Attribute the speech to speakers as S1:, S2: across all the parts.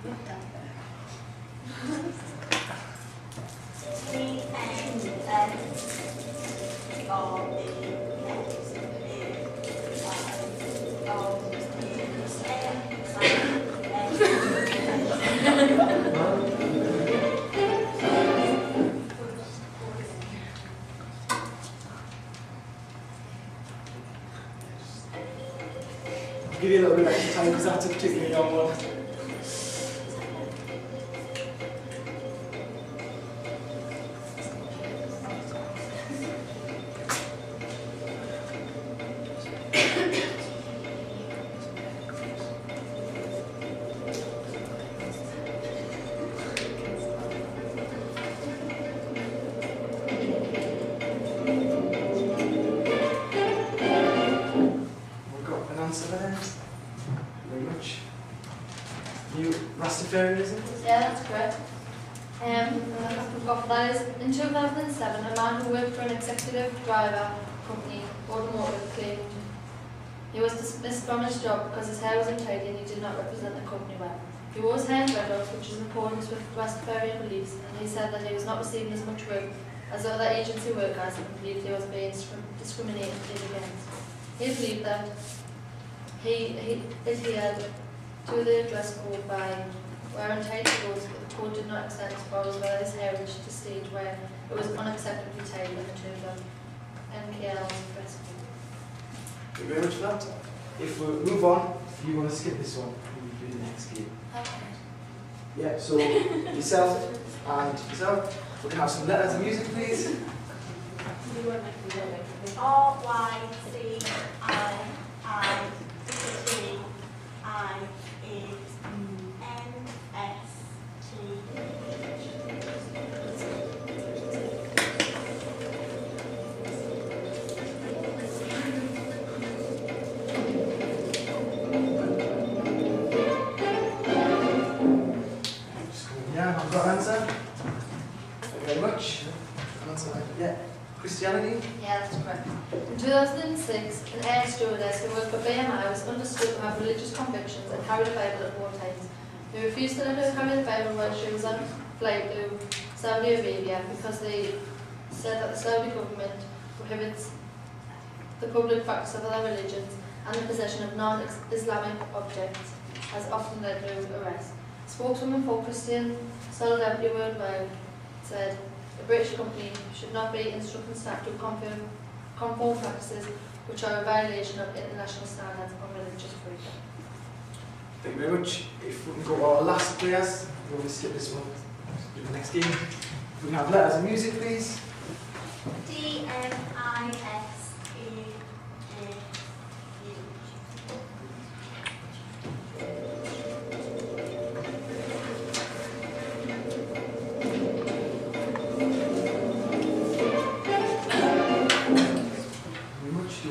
S1: I'll give you a little bit extra time because that's a particularly long one. Very much. You Rastafarianism?
S2: Yeah, that's correct. We've got for that is in 2007, a man who worked for an executive driver company, automotive, claimed he was dismissed from his job because his hair was untidy and he did not represent the company well. He wore his hair in dreadlocks, which is in accordance with Rastafarian beliefs, and he said that he was not receiving as much work as other agency workers and believed he was being discriminated against. He believed that he adhered to the dress code by wearing tight clothes, but the code did not extend as far as where his hair reached a stage where it was unacceptably tight in terms of NKL's dress code.
S1: Thank you very much for that. If we move on, if you want to skip this one, we'll do the next game.
S2: Okay.
S1: Yeah, so yourself and yourself, we can have some letters and music, please. Yeah, I've got an answer. Thank you very much. Answer, yeah. Christianity?
S2: Yeah, that's correct. In 2006, an air stewardess who worked for BMI was understood to have religious convictions and carried a Bible at all times. They refused to let her carry the Bible while she was on flight to Saudi Arabia because they said that the Saudi government prohibits the public practice of other religions and the possession of non-Islamic objects, has often led to arrest. Spokeswoman for Christian Solidarity Worldwide said the British company should not be instructing staff to conform practices which are a violation of international standards on religious freedom.
S1: Thank you very much. If we can go to our last players, we're going to skip this one. Do the next game. If we can have letters and music, please. Do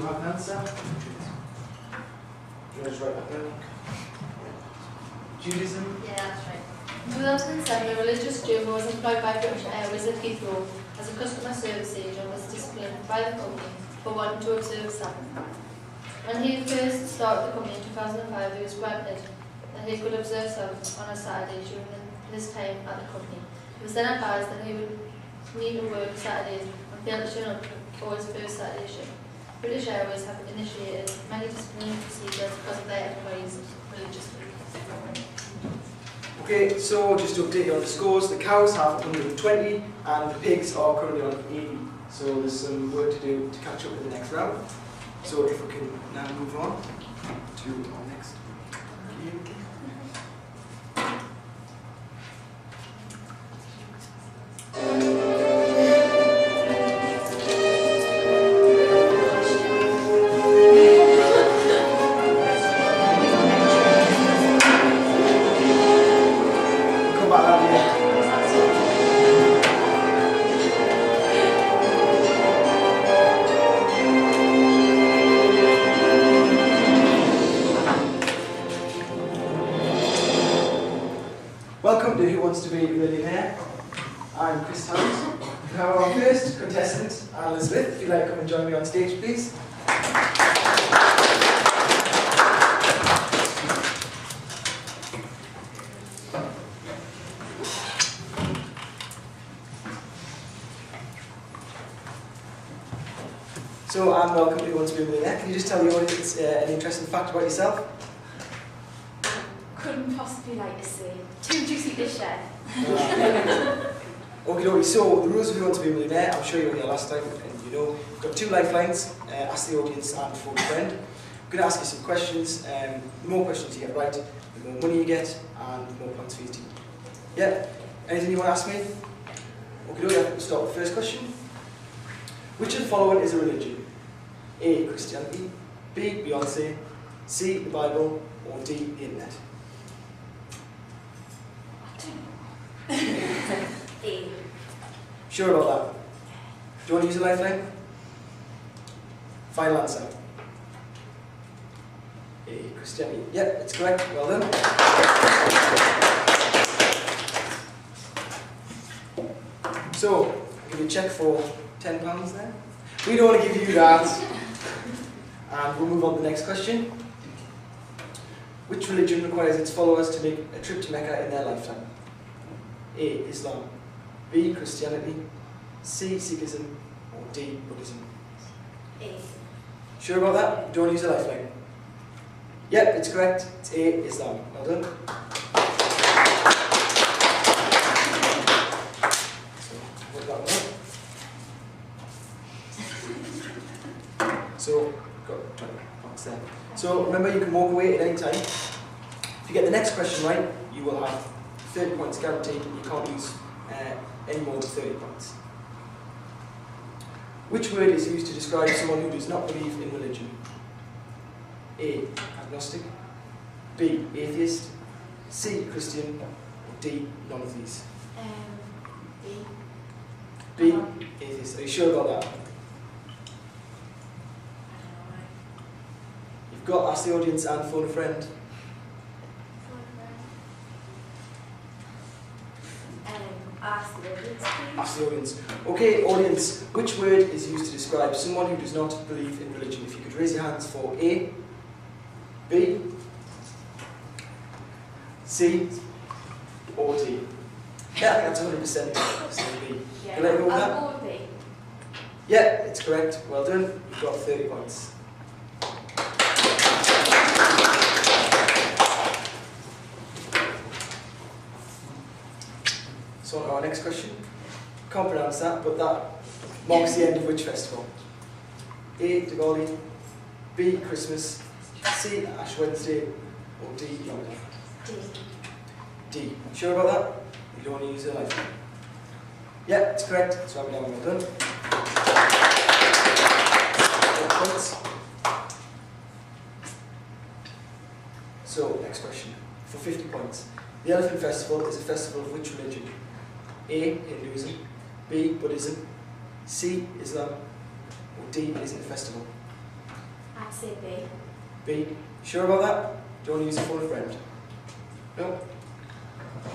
S1: you have an answer? You want to write that down? Judaism?
S2: Yeah, that's right. In 2007, a religious Jew who was employed by British Airways at Heathrow as a customer service agent was disciplined by the company for wanting to observe Sabbath. When he first started the company in 2005, he was granted that he could observe Sabbath on a Saturday during his time at the company. He was then advised that he would need to work Saturdays and fail to turn up for his first Saturday shift. British Airways have initiated many disciplinary procedures because of their employees' religious beliefs.
S1: Okay, so just to update you on the scores, the cows have 120 and the pigs are currently on 80. So there's some work to do to catch up in the next round. So if we can now move on to our next game. Welcome to Who Wants to Be a Millionaire? I'm Chris Towns. We have our first contestant, Alan Smith. If you'd like to come and join me on stage, please. So I'm welcome to Who Wants to Be a Millionaire. Can you just tell the audience an interesting fact about yourself?
S3: Couldn't possibly like to say. Too juicy to share.
S1: Okay, so the rules of Who Wants to Be a Millionaire, I'm sure you were here last time and you know, we've got 2 lifelines, ask the audience and phone a friend. I'm going to ask you some questions, the more questions you get right, the more money you get and the more points for your team. Yeah? Anything you want to ask me? Okay, we'll start with the first question. Which of the following is a religion? A. Christianity, B. Beyonce, C. The Bible, or D. The Internet?
S3: A.
S1: Sure about that? Do you want to use a lifeline? Final answer. A. Christianity. Yep, it's correct. Well done. So, I'll give you a cheque for £10 there. We don't want to give you that. And we'll move on to the next question. Which religion requires its followers to make a trip to Mecca in their lifetime? A. Islam, B. Christianity, C. Sikhism, or D. Buddhism?
S3: A.
S1: Sure about that? Do you want to use a lifeline? Yep, it's correct. It's A. Islam. Well done. So, hold that one up. So, got 20 points there. So, remember you can walk away at any time. If you get the next question right, you will have 30 points guaranteed. You can't use any more than 30 points. Which word is used to describe someone who does not believe in religion? A. Agnostic, B. Atheist, C. Christian, or D. None of these?
S3: B.
S1: B. Atheist. Are you sure about that? You've got ask the audience and phone a friend.
S3: Ask the audience, please.
S1: Ask the audience. Okay, audience, which word is used to describe someone who does not believe in religion? If you could raise your hands for A, B, C, or D. Yeah, that's 100% say B.
S3: Yeah.
S1: Can I go with that?
S3: I'll go with B.
S1: Yeah, it's correct. Well done. You've got 30 points. So on to our next question. Can't pronounce that, but that marks the end of which festival? A. Diwali, B. Christmas, C. Ash Wednesday, or D. Ramadan?
S3: D.
S1: D. Sure about that? You don't want to use a lifeline? Yeah, it's correct. It's Ramadan. Well done. 4 points. So, next question. For 50 points. The Elephant Festival is a festival of which religion? A. Hinduism, B. Buddhism, C. Islam, or D. It isn't a festival?
S3: I'd say B.
S1: B. Sure about that? Do you want to use a phone a friend? No?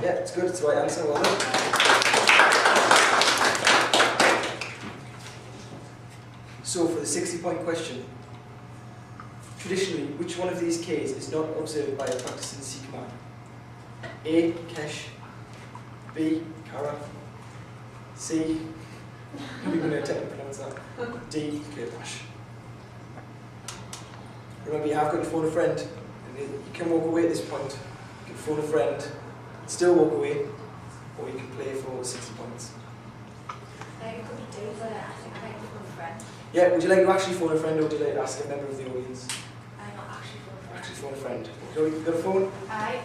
S1: Yeah, it's good. It's the right answer. Well done. So for the 60-point question, traditionally, which one of these Ks is not observed by a practicing Sikh man? A. Kesh, B. Kara, C. I'm even going to attempt to pronounce that. D. Kirpash. Remember, you have got to phone a friend. And you can walk away at this point. You can phone a friend, still walk away, or you can play for 60 points.
S3: I think it could be D, but I think I might go with a friend.
S1: Yeah, would you like to actually phone a friend, or would you like to ask a member of the audience?
S3: I'm not actually going for a friend.
S1: Actually phone a friend. You got a phone?
S3: Aye.